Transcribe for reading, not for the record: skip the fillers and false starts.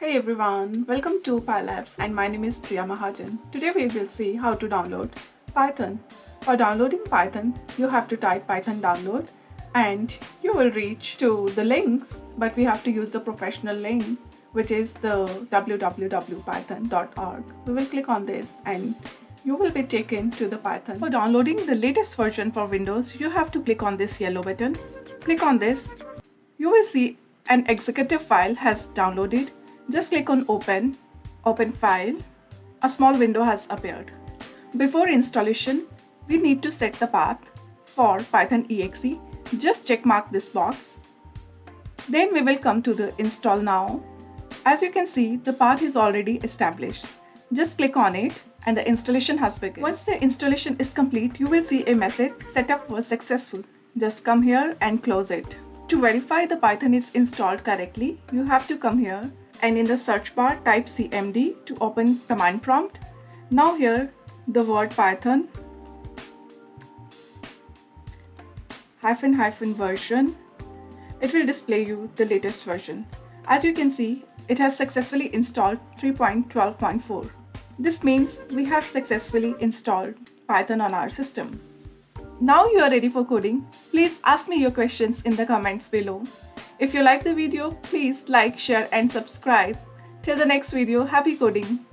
Hey everyone, welcome to PyLabs and my name is Priya Mahajan. Today we will see how to download Python. For downloading Python, you have to type Python download and you will reach to the links, but we have to use the professional link which is the www.python.org. We will click on this and you will be taken to the Python. For downloading the latest version for Windows, you have to click on this yellow button. Click on this. You will see an executive file has downloaded. Just click on open file. A small window has appeared. Before installation, we need to set the path for Python exe. Just check mark this box. Then we will come to the install now. As you can see, the path is already established. Just click on it and the installation has begun. Once the installation is complete, you will see a message setup was successful. Just come here and close it. To verify the Python is installed correctly, you have to come here and in the search bar type cmd to open command prompt. Now here the word Python -- version. It will display you the latest version. As you can see, it has successfully installed 3.12.4. This means we have successfully installed Python on our system. Now you are ready for coding. Please ask me your questions in the comments below. If you like the video, please like, share and subscribe. Till the next video, happy coding!